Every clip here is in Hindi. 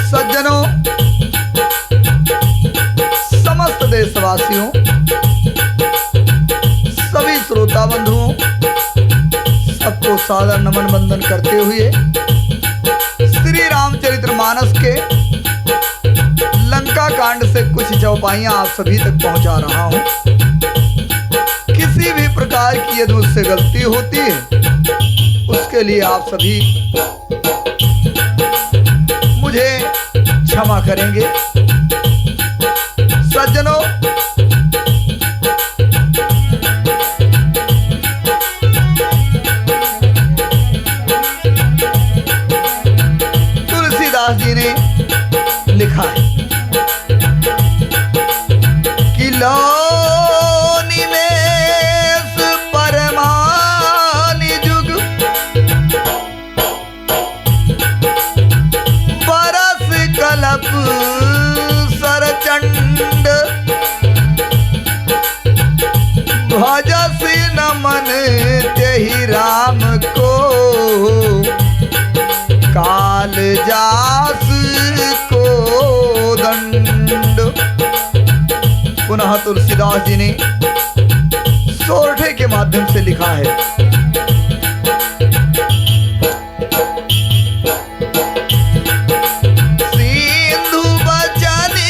सज्जनों, समस्त देशवासियों, सभी श्रोता बंधुओं, सबको सादर नमन वंदन करते हुए श्री रामचरितमानस के लंका कांड से कुछ चौपाइयां आप सभी तक पहुंचा रहा हूं। किसी भी प्रकार की यदि मुझसे गलती होती है उसके लिए आप सभी मुझे क्षमा करेंगे। सज्जनों, तुलसीदास जी ने लिखा है कि लोनी में परमानि जुग बरस कलप सरचंड भजस नमन तेहि राम को काल जास को दंड। पुनः तुलसीदास जी ने सोरठे के माध्यम से लिखा है, सिंधु बचनी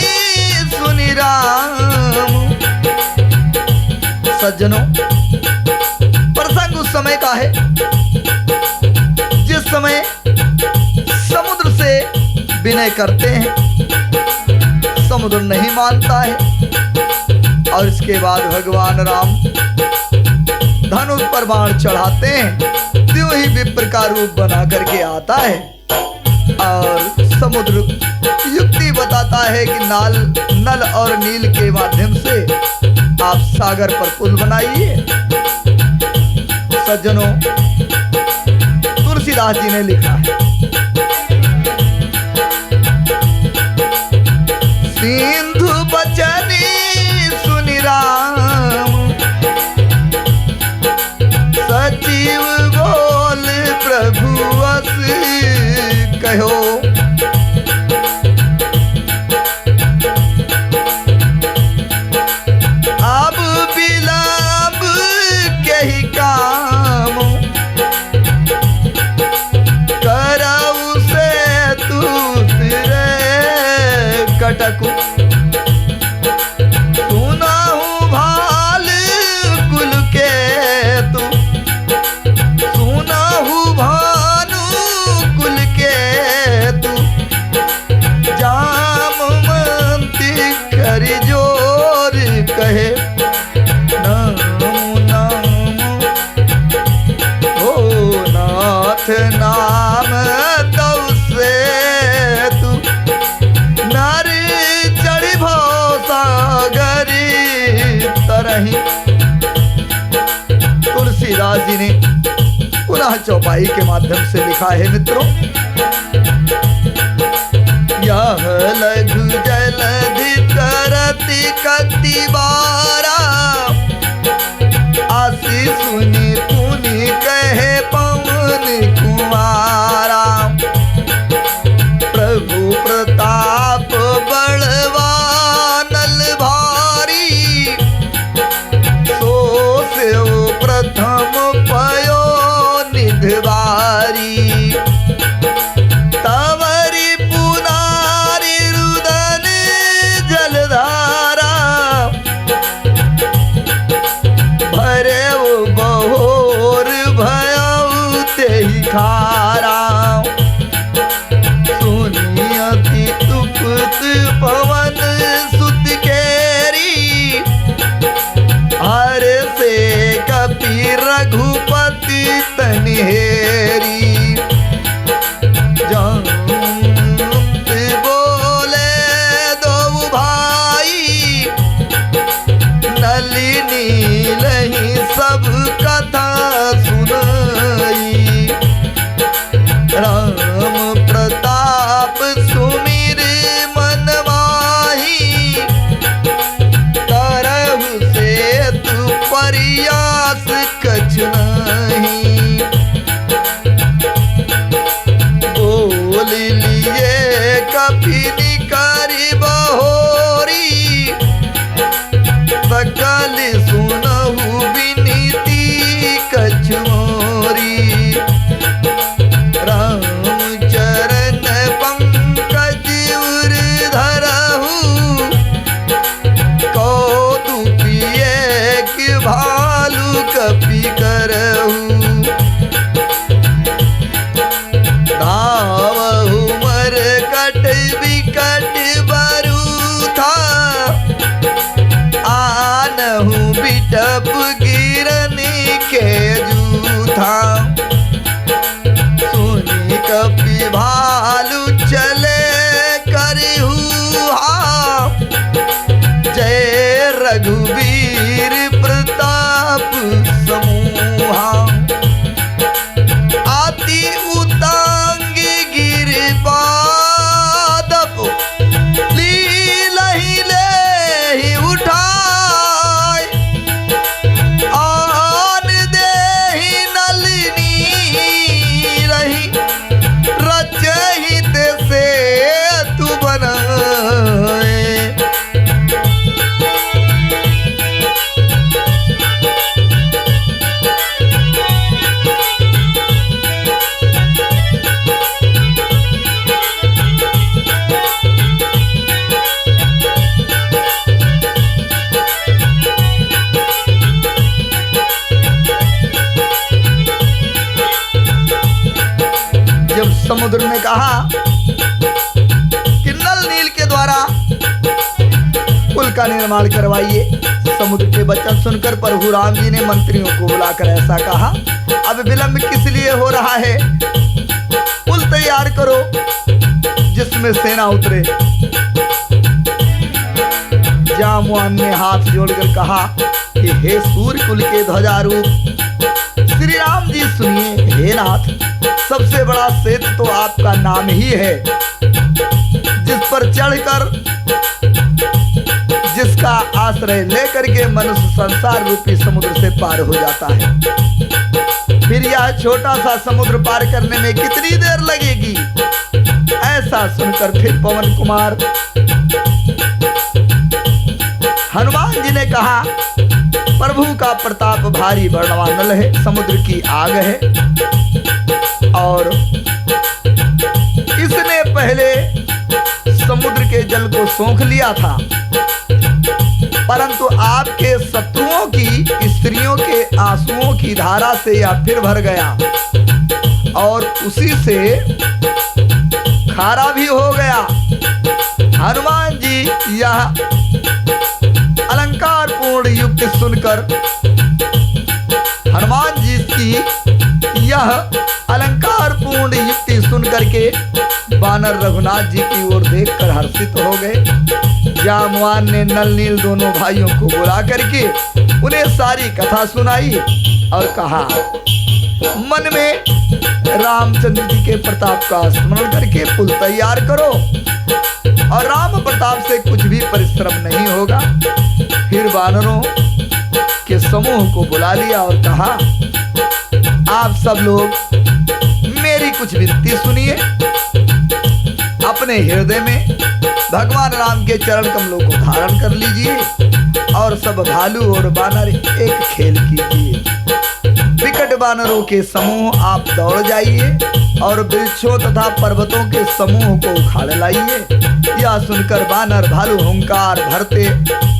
सुनि राम। सज्जनों, प्रसंग उस समय का है जिस समय समुद्र से विनय करते हैं, समुद्र नहीं मानता है और इसके बाद भगवान राम धनुष पर बाण चढ़ाते हैं। त्यों ही विप्र का रूप बना करके आता है और समुद्र युक्ति बताता है कि नल और नील के माध्यम से आप सागर पर पुल बनाइए। सज्जनों, तुलसीदास जी ने लिखा है, सिंधु बचनी सुनि राम, सचिव बोल प्रभु अस कहो। अब विलंब केहि काम, करऊ से तू फिरे कटकु। सुनाहु भाल कुल के तू, सुनाहु भानु कुल के तू, जामवंती करि जोर कहे नाम नाम। ओ नाथ नाम तौ से तू नर चढ़ी भव सागरी तरही। तुलसीदास जी ने पुनः चौपाई के माध्यम से लिखा है, मित्रों, यह लघु जलधि तरति कति बारा, आसी सुनी पुनि कहे पवन कुमारा। प्रभु प्रताप बलवानल भारी, सो सेव प्रथम पयो निधवारी। कपिनी करी बहोरी, सकल सुनहु विनीति कछुमोरी। राम चरण पंकज उर धरहु, कौतुकिए कि भालु कपि करहु। धावहु मरकट विकट बरूथा, आनहु बिटप गिरन के जूथा। सुनी कपि भालु चले करहु हा, जय रघुवीर प्रताप समूहा। आति उतांग गिरिपादप, लीलहि लेहि उठाय। आन देहि नलिनी रही, रचहित सेतु बनाए। जब समुद्र ने कहा कि नल नील के द्वारा पुल का निर्माण करवाइए, समुद्र के वचन सुनकर प्रभु राम जी ने मंत्रियों को बुलाकर ऐसा कहा, अब विलंब किस लिए हो रहा है? पुल तैयार करो जिसमें सेना उतरे। जामवान ने हाथ जोड़कर कहा कि हे सूर्य कुल के ध्वजारूप श्री राम जी सुनिए। हे नाथ, सबसे बड़ा सेतु तो आपका नाम ही है, जिस पर चढ़कर, जिसका आश्रय लेकर के मनुष्य संसार रूपी समुद्र से पार हो जाता है। फिर यह छोटा सा समुद्र पार करने में कितनी देर लगेगी? ऐसा सुनकर फिर पवन कुमार हनुमान जी ने कहा, प्रभु का प्रताप भारी वर्णवानल है, समुद्र की आग है, और इसने पहले समुद्र के जल को सोख लिया था, परंतु आपके शत्रुओं की स्त्रियों के आंसुओं की धारा से यह फिर भर गया और उसी से खारा भी हो गया। हनुमान जी यह अलंकार पूर्ण युक्ति सुनकर, हनुमान जी की यह अलंकार पूर्ण युक्ति सुनकर के बानर रघुनाथ जी की ओर देखकर हर्षित हो गए। जामवान ने नल नील दोनों भाइयों को बुला करके उन्हें सारी कथा सुनाई और कहा, मन में रामचंद्र जी के प्रताप का स्मरण करके पुल तैयार करो और राम प्रताप से कुछ भी परिश्रम नहीं होगा। फिर वानरों के समूह को बुला लिया और कहा, आप सब लोग मेरी कुछ विनती सुनिए। अपने हृदय में भगवान राम के चरण कमलों को धारण कर लीजिए और सब भालू और बानर एक खेल कीजिए। विकट बानरों के समूह आप दौड़ जाइए और वृक्षों तथा पर्वतों के समूह को उखाड़ लाइए। यह सुनकर बानर भालू हुंकार भरते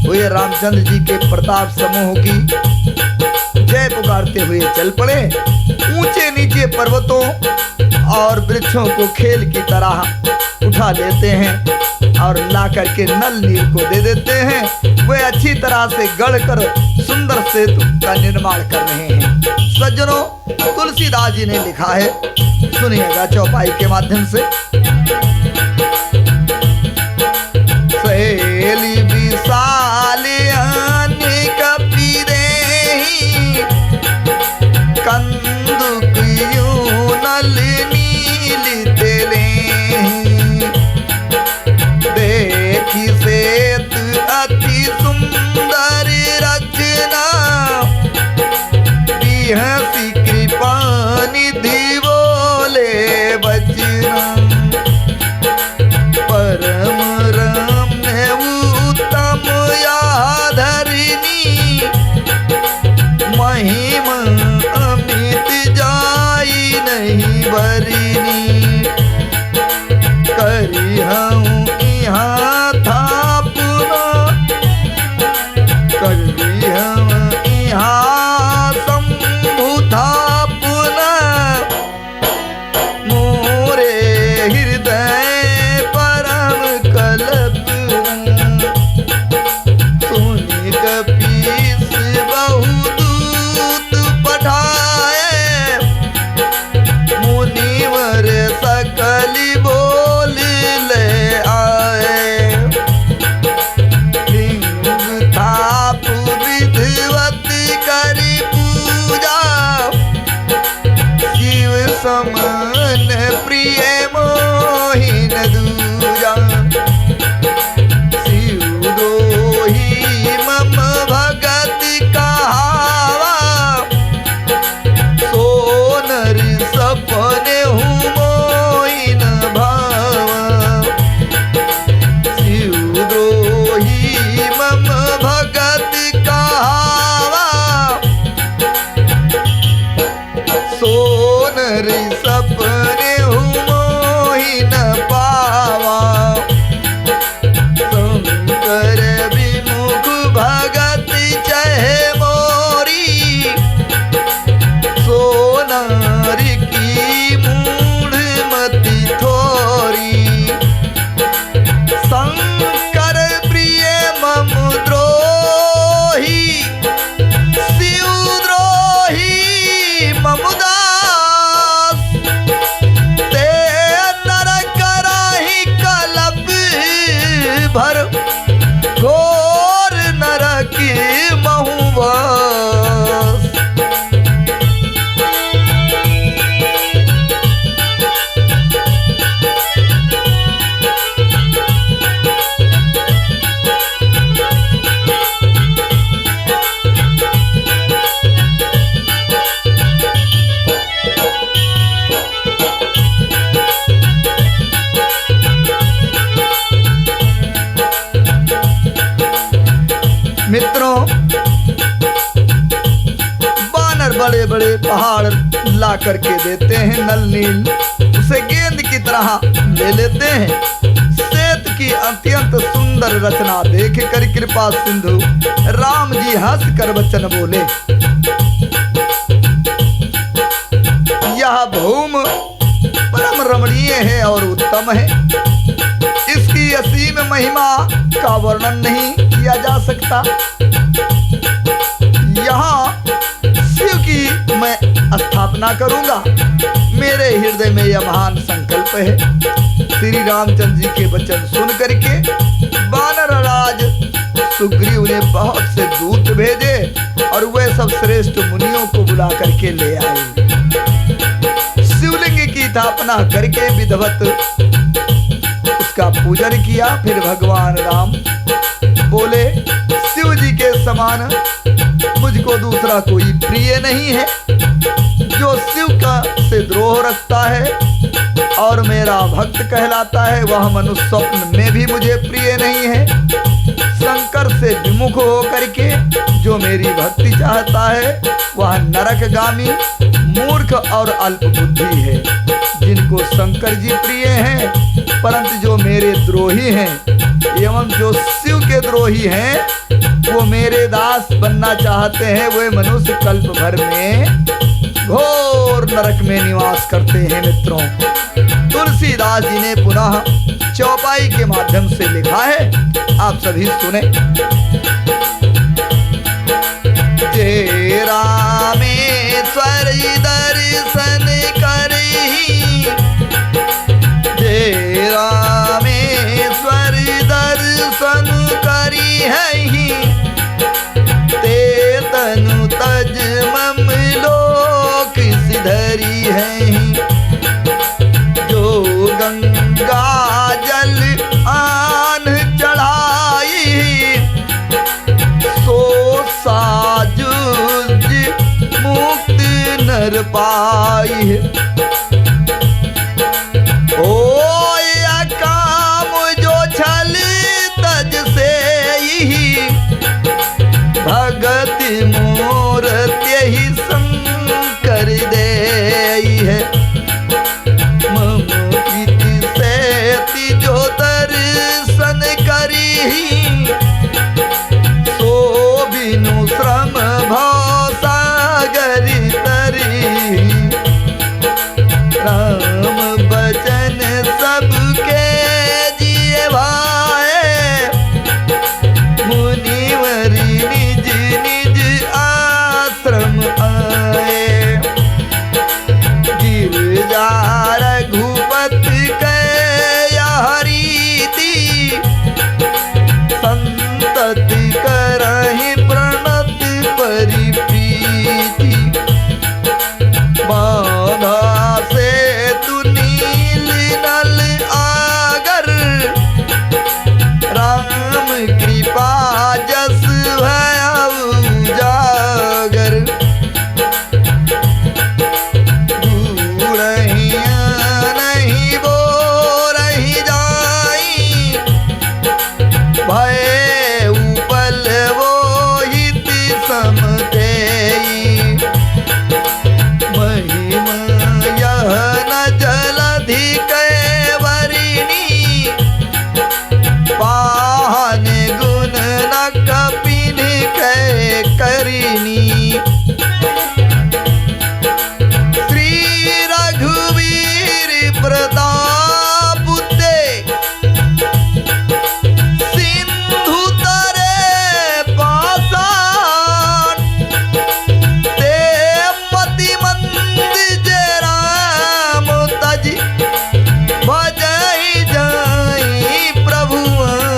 हुए रामचंद्र जी के प्रताप समूह की जय पुकारते हुए चल पड़े। ऊंचे नीचे पर्वतों और वृक्षों को खेल की तरह उठा लेते हैं और ला करके नल नील को दे देते हैं। वे अच्छी तरह से गढ़कर सुंदर सेतु का निर्माण कर रहे हैं। सज्जनों, तुलसीदास जी ने लिखा है, सुनिएगा चौपाई के माध्यम से। सहेली विशाल आने कपि देहि, कंदुक यूं नल नील तेलेहि। देखि सेत अति सुंदर रचना, बिहसी कृपा निधि बोले बचना। बड़े पहाड़ ला करके देते हैं, नल नील उसे गेंद की तरह ले लेते हैं। श्वेत की अत्यंत सुंदर रचना देख कर कृपा सिंधु राम जी हंस कर वचन बोले, यह भूमि परम रमणीय है और उत्तम है। इसकी असीम महिमा का वर्णन नहीं किया जा सकता। यहाँ शिव की मैं स्थापना करूंगा। मेरे हृदय में यह महान संकल्प है। श्री रामचंद्र जी के वचन सुन करके वानर राज सुग्रीव ने बहुत से दूत भेजे और वे सब श्रेष्ठ मुनियों को बुला करके ले आए। शिवलिंग की स्थापना करके विधिवत उसका पूजन किया। फिर भगवान राम बोले, शिव जी के समान मुझको दूसरा कोई प्रिय नहीं है। जो शिव का से द्रोह रखता है और मेरा भक्त कहलाता है, वह मनुष्य स्वप्न में भी मुझे प्रिय नहीं है। शंकर से विमुख होकर के जो मेरी भक्ति चाहता है, वह नरकगामी मूर्ख और अल्प बुद्धि है। जिनको शंकर जी प्रिय हैं, परंतु जो मेरे द्रोही हैं एवं जो शिव के द्रोही हैं, वो मेरे दास बनना चाहते हैं, वे मनुष्य कल्प भर में घोर नरक में निवास करते हैं। मित्रों, तुलसीदास जी ने पुनः चौपाई के माध्यम से लिखा है, आप सभी सुने। जय रामेश्वर दर्शन करहि, जय रामेश्वर दर्शन करिहि, ते तनु तज मम लोक सिधरि है। जो गंगा जल आन चढ़ाई, सो साजुज मुक्त नर पाई। ओ या काम जो छल तज से ही, भगत मोर त्यहि शंकर देई है। मम प्रीति से जो दर्शन करी, सो बिनु श्रम भव सागर तरी। राम बचन सबके जिए भाए, मुनिवरी निज निज आश्रम आए। गिरजा रघुपति के रीति, संतति करहि प्रणति परिप्रीति। बाधा से तु नील नल आगर, राम कृपा जस भय उजागर। दूरहिया नहीं वो रही जाई, भय उपल वो हित समतेई। महिमा यह न जलधि कैवरिणी, पाहन गुण न कपिन कै करिनी। श्री रघुवीर प्रताप ते, सिंधु तरे पाषाण। ते पति मंद राम तज, भजहि जाई प्रभुआन।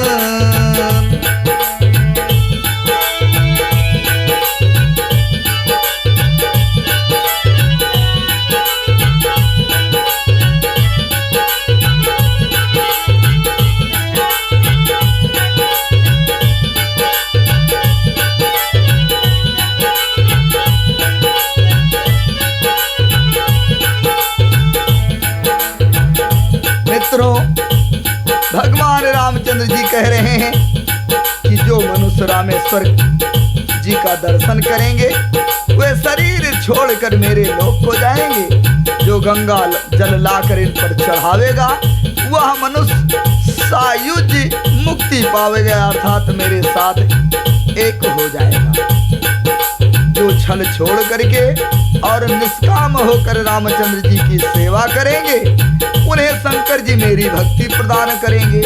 मित्रों, भगवान रामचंद्र जी कह रहे हैं कि जो मनुष्य रामेश्वर जी का दर्शन करेंगे वे शरीर छोड़कर मेरे लोक को जाएंगे। जो गंगा जल लाकर इन पर चढ़ावेगा वह मनुष्य सायुज्य मुक्ति पावेगा, अर्थात मेरे साथ एक हो जाएगा। जो छल छोड़ करके और निष्काम होकर रामचंद्र जी की सेवा करेंगे उन्हें शंकर जी मेरी भक्ति प्रदान करेंगे।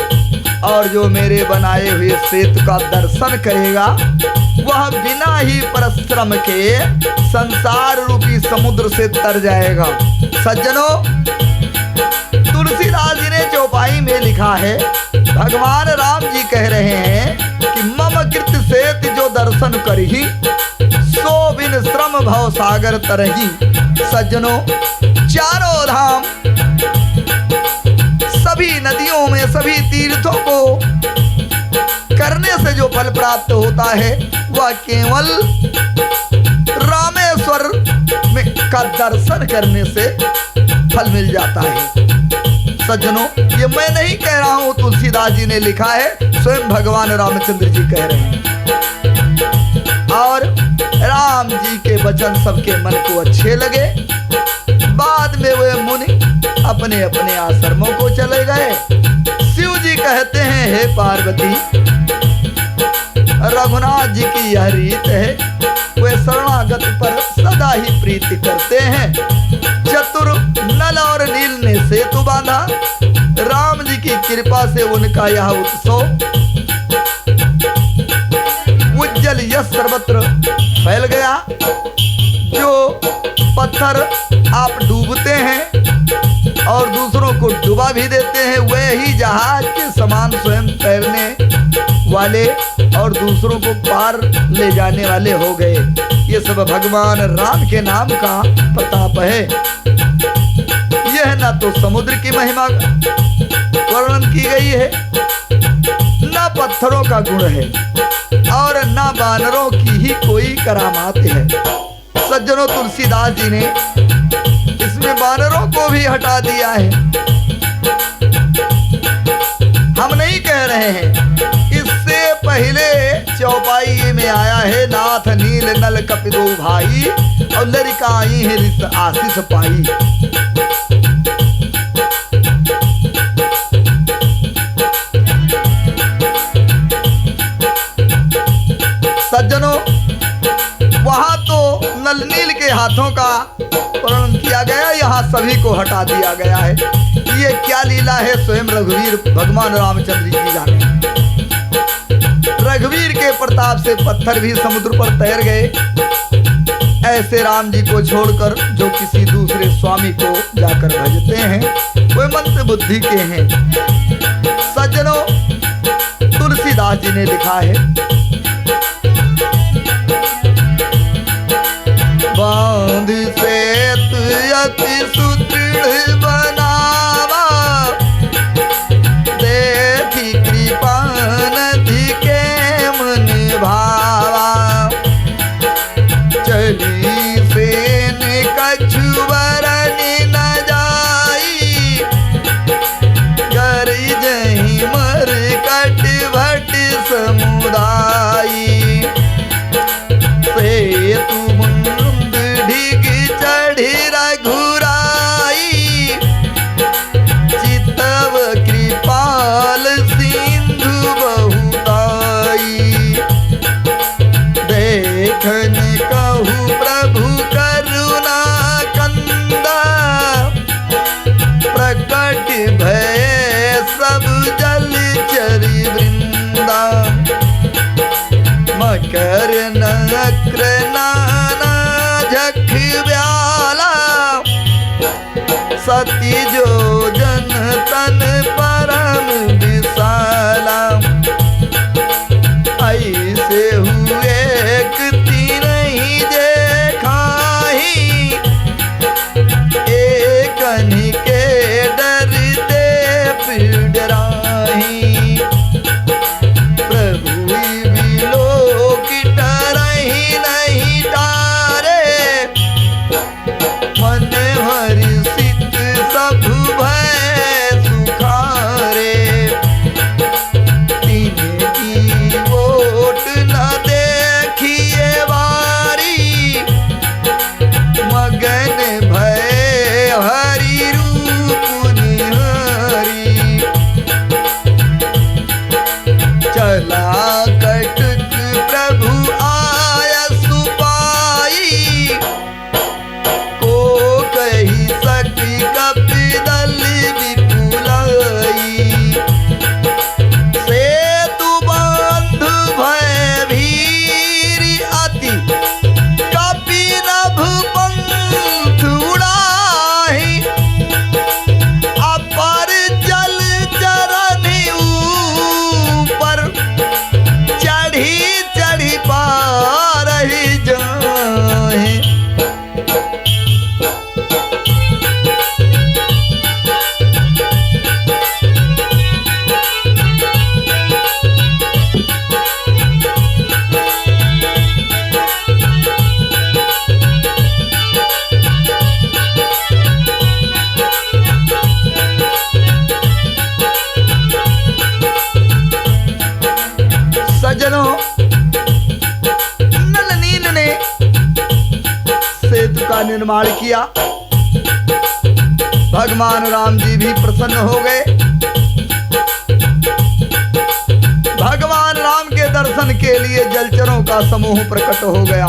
और जो मेरे बनाए हुए सेतु का दर्शन करेगा वह बिना ही परिश्रम के संसार रूपी समुद्र से तर जाएगा। सज्जनों, तुलसीदास जी ने चौपाई में लिखा है, भगवान राम जी कह रहे हैं कि मम कृत सेत जो दर्शन करही सो बिन श्रम भव सागर तरही। सज्जनों, चारों धाम सभी नदियों में सभी तीर्थों को करने से जो फल प्राप्त होता है वह केवल रामेश्वर में का दर्शन करने से फल मिल जाता है। सज्जनों, ये मैं नहीं कह रहा हूं, तुलसीदास जी ने लिखा है, स्वयं भगवान रामचंद्र जी कह रहे हैं। और राम जी के वचन सबके मन को अच्छे लगे। बाद में वे मुनि अपने अपने आश्रमों को चले गए। शिव जी कहते हैं, हे पार्वती, रघुनाथ जी की यह रीत है, वे शरणागत पर सदा ही प्रीति करते हैं। चतुर नल और नील ने सेतु बांधा, राम जी की कृपा से उनका यह उत्सव उज्जल यश सर्वत्र फैल गया। जो पत्थर आप डूबते हैं और दूसरों को डुबा भी देते हैं, वे ही जहाज के समान स्वयं तैरने वाले और दूसरों को पार ले जाने वाले हो गए। ये सब भगवान राम के नाम का प्रताप है। यह न तो समुद्र की महिमा वर्णन की गई है, न पत्थरों का गुण है और न बानरों की ही कोई करामात है। सज्जनों, तुलसीदास जी ने इसमें बानरों को भी हटा दिया है। हम नहीं कह रहे हैं, इससे पहले चौपाई में आया है, नाथ नील नल कपिदो भाई और लड़काई है रिस आशीष पाई। सज्जनों, वहां तो नल नील के हाथों का वर्णन किया गया, यहाँ सभी को हटा दिया गया है। ये क्या लीला है, स्वयं रघुवीर भगवान रामचंद्र जी जाने। रघुवीर के प्रताप से पत्थर भी समुद्र पर तैर गए। ऐसे राम जी को छोड़कर जो किसी दूसरे स्वामी को जाकर भजते हैं वे मंद बुद्धि के हैं। सज्जनों, तुलसीदास जी ने लिखा है, बांध सेतु अति सुदृढ़ बनावा, देखी कृपा नदी के मन भावा, चली सेन कछु बरनी न जाई, गरी जही मर कट भट समुदाई, सेतु रघुराई, चितव कृपाल सिंधु बहुताई, देखन कहु प्रभु करुणा कंदा, प्रकट भय सब जल चरि वृंदा, मकर नक्र नाना झख ब्याला, सती जो जन तन परम विशाला, ऐसे हुए नहीं देखाही, एक के डरते डराही, प्रभु विलोक डरही नहीं तारे, मन हरि सित सब भय सुखारे, तीन की ओट न देखिए बारी, निर्माण किया। भगवान राम जी भी प्रसन्न हो गए। भगवान राम के दर्शन के लिए जलचरों का समूह प्रकट हो गया,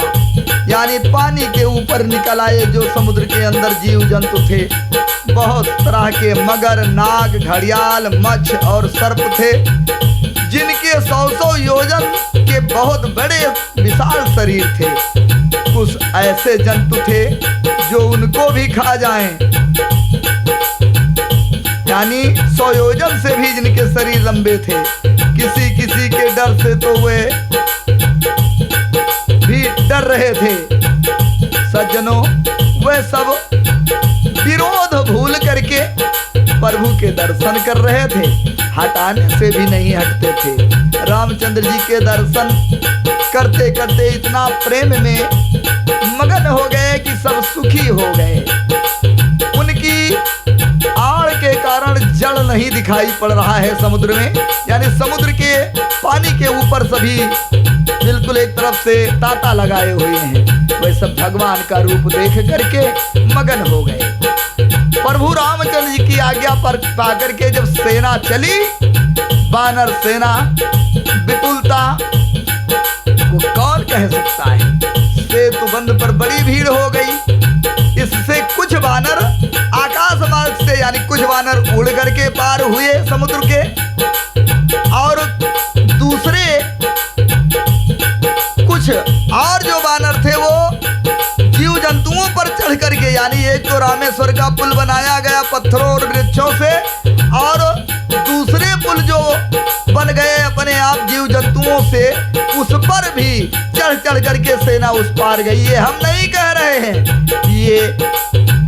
यानी पानी के ऊपर निकल आए जो समुद्र के अंदर जीव जंतु थे। बहुत तरह के मगर, नाग, घड़ियाल, मच्छ और सर्प थे, जिनके 100 योजन के बहुत बड़े विशाल शरीर थे। कुछ ऐसे जंतु थे जो उनको भी खा जाएं, यानी 100 योजन से भी जिनके शरीर लंबे थे। किसी किसी के डर से तो वे भी डर रहे थे। सज्जनों, वे सब विरोध भूल करके प्रभु के दर्शन कर रहे थे, हटाने से भी नहीं हटते थे। रामचंद्र जी के दर्शन करते करते इतना प्रेम में मगन हो गए कि सब सुखी हो गए। उनकी आड़ के कारण जल नहीं दिखाई पड़ रहा है समुद्र में, यानी समुद्र के पानी के ऊपर सभी बिल्कुल एक तरफ से ताता लगाए हुए हैं। वे सब भगवान का रूप देख करके मगन हो गए। प्रभु रामचंद्र जी की आज्ञा पर पाकर के जब सेना चली, वानर सेना विपुलता को कौन कह सकता है। सेतु बंध पर बड़ी भीड़ हो गई। इससे कुछ वानर आकाश मार्ग से, यानी कुछ वानर उड़ करके पार हुए समुद्र के, और दूसरे कुछ और जो वानर थे वो जीव जंतुओं पर चढ़ करके, यानी एक तो रामेश्वर का पुल बनाया गया पत्थरों और वृक्षों से, और दूसरे पुल जो बन गए अपने आप जीव जंतुओं से, उस पर भी चढ़ चढ़ करके सेना उस पार गई। ये हम नहीं कह रहे हैं, ये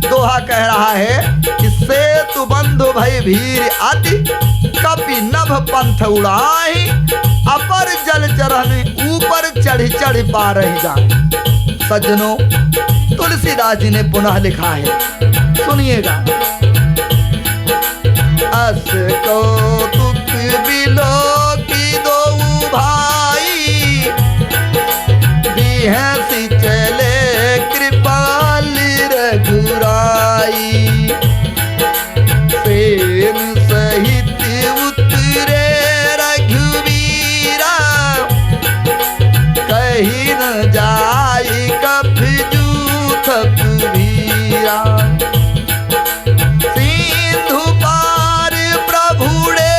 दोहा कह रहा है कि सेतु बंधु भई भीर अति कपि नभ पंथ उड़ाही, अपर जल चरण ऊपर चढ़ चढ़ पा रही जाए। सज्जनों, तुलसीदास जी ने पुनः लिखा है, सुनिएगा। अस कौतुक बिलो की दो भाई, बिहसी चले कृपाल रघुराई, सेन सहित उतरे रघुवीरा, कहीं न जाई कभी जूथ भीरा। सिंधु पार प्रभुड़े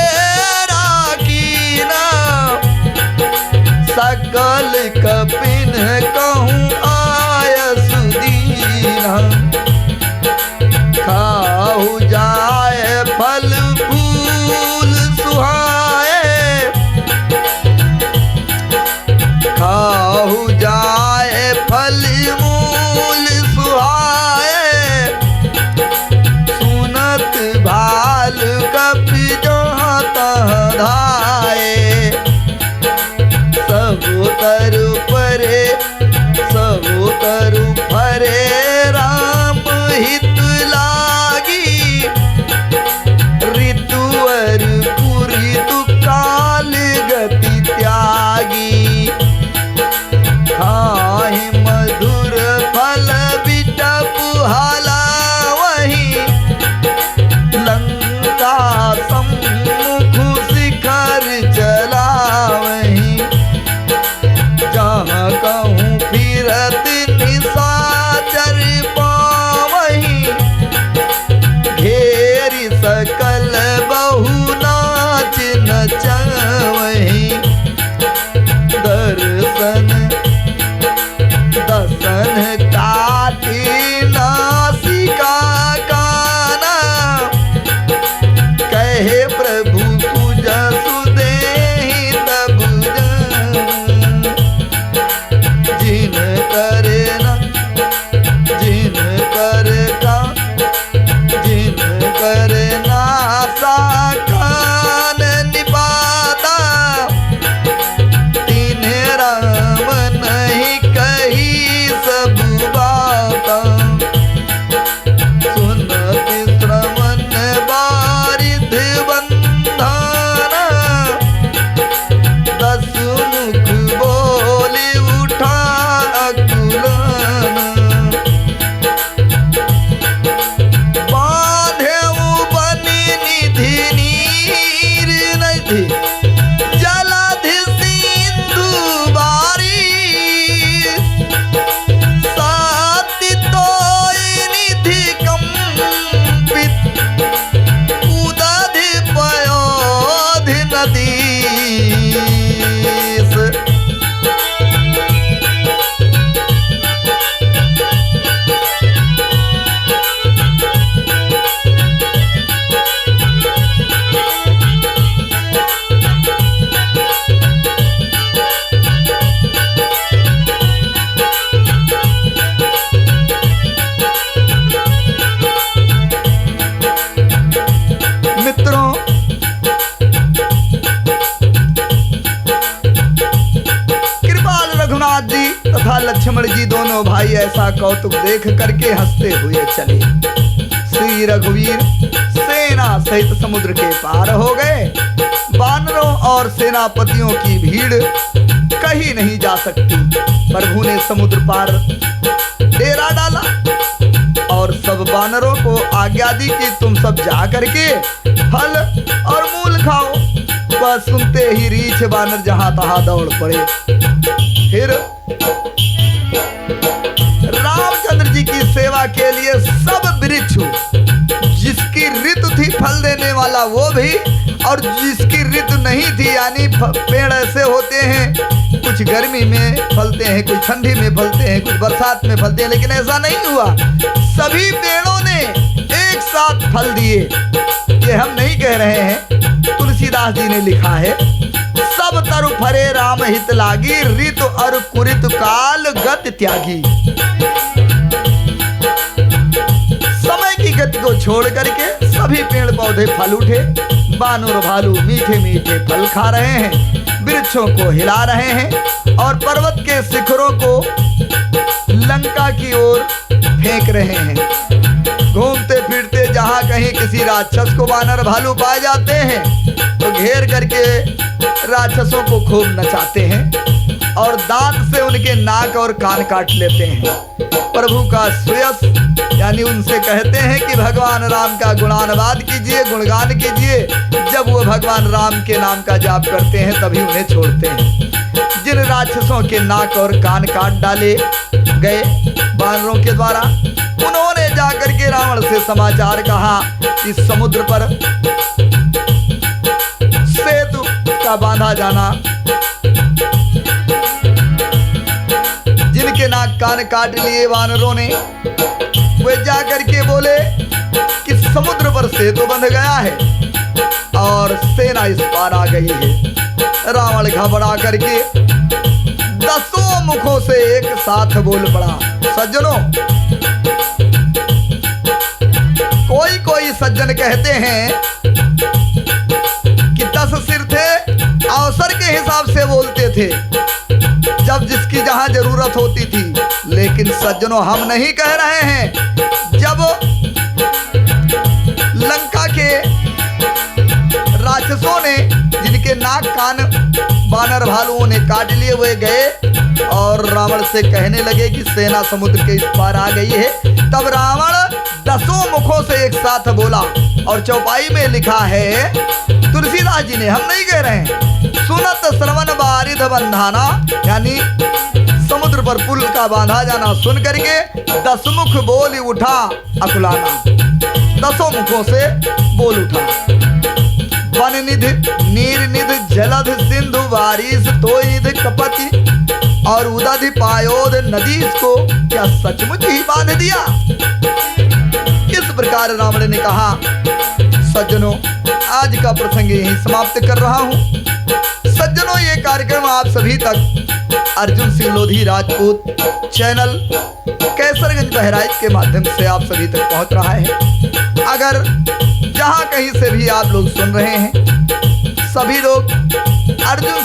थी। जलधि सिंधु बारी साति तोय निधि कंपित उदधि पयोधि नदीस। मित्रों, कृपाल रघुनाथ जी तथा लक्ष्मण जी दोनों भाई ऐसा कौतुक देख करके हंसते हुए चले। श्री रघुवीर सेना सहित समुद्र के पार हो गए। वानरों और सेनापतियों की भीड़ कहीं नहीं जा सकती। प्रभु ने समुद्र पार डेरा डाला और सब वानरों को आज्ञा दी कि तुम सब जा करके फल और मूल खाओ। बस सुनते ही रीछ वानर जहां तहां दौड़ पड़े। फिर रामचंद्र जी की सेवा के लिए सब वृक्ष, जिसकी ऋतु थी फल देने वाला वो भी, और जिसकी ऋतु नहीं थी, यानी पेड़ ऐसे होते हैं कुछ गर्मी में फलते हैं, कुछ ठंडी में फलते हैं, कुछ बरसात में फलते हैं, लेकिन ऐसा नहीं हुआ। सभी पेड़ों ने एक साथ फल दिए। ये हम नहीं कह रहे हैं, तुलसीदास जी ने लिखा है। सब तरु फरे राम हित लागी, ऋतु और कुरित काल गति त्यागी। समय की गति को छोड़ करके सभी पेड़ पौधे फल उठे। बानर भालू मीठे मीठे फल खा रहे हैं, वृक्षों को हिला रहे हैं और पर्वत के शिखरों को लंका की ओर फेंक रहे हैं। घूमते फिरते जहां कहीं किसी राक्षस को वानर भालू पाए जाते हैं तो घेर करके राक्षसों को खूब नचाते हैं और दांत से उनके नाक और कान काट लेते हैं। प्रभु का सुयस यानी उनसे कहते हैं कि भगवान राम का गुणानुवाद कीजिए, गुणगान कीजिए। जब वो भगवान राम के नाम का जाप करते हैं तभी उन्हें छोड़ते हैं। जिन राक्षसों के नाक और कान काट डाले गए वानरों के द्वारा, उन्होंने जाकर के रावण से समाचार कहा कि समुद्र पर सेतु का बांधा जाना, जिनके नाक कान काट लिए वानरों ने, वे जाकर के बोले कि समुद्र पर सेतु बंध गया है और सेना इस पार आ गई है। रावण घबरा करके 10 मुखों से एक साथ बोल पड़ा। सज्जनों, कोई कोई सज्जन कहते हैं कि 10 सिर थे, अवसर के हिसाब से बोलते थे जब जिसकी जहां जरूरत होती थी। लेकिन सज्जनों, हम नहीं कह रहे हैं। जब लंका के राक्षसों ने, जिनके नाक कान वानर भालुओं ने काट लिए, वे गए और रावण से कहने लगे कि सेना समुद्र के इस पार आ गई है। तब रावण 10 मुखों से एक साथ बोला और चौपाई में लिखा है, तुलसीदास जी ने, हम नहीं कह रहे हैं। सुनत श्रवण बारिध बंधाना, यानी समुद्र पर पुल का बांधा जाना सुन करके 10 मुख बोल उठा अकुलाना। 10 मुखों से बोल उठा। वन निधि नीर निधि जलध सिंधु बारिश तोय निधि कपति और उदधि पायोद नदी को क्या सचमुच ही बांध दिया। इस प्रकार रावण ने कहा। सज्जनों, आज का प्रसंग यहीं समाप्त कर रहा हूं। सज्जनों, ये कार्यक्रम आप सभी तक अर्जुन सिंह लोधी राजपूत चैनल कैसरगंज बहराइच के माध्यम से आप सभी तक पहुंच रहा है। अगर जहां कहीं से भी आप लोग सुन रहे हैं, सभी लोग अर्जुन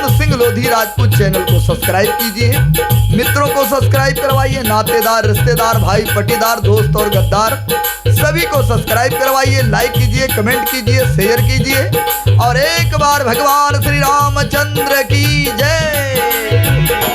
सिंह लोधी राजपूत चैनल को सब्सक्राइब कीजिए। मित्रों को सब्सक्राइब करवाइए, नातेदार, रिश्तेदार, भाई, पटीदार, दोस्त और गद्दार सभी को सब्सक्राइब करवाइए, लाइक कीजिए, कमेंट कीजिए, शेयर कीजिए और एक बार भगवान श्री रामचंद्र की जय।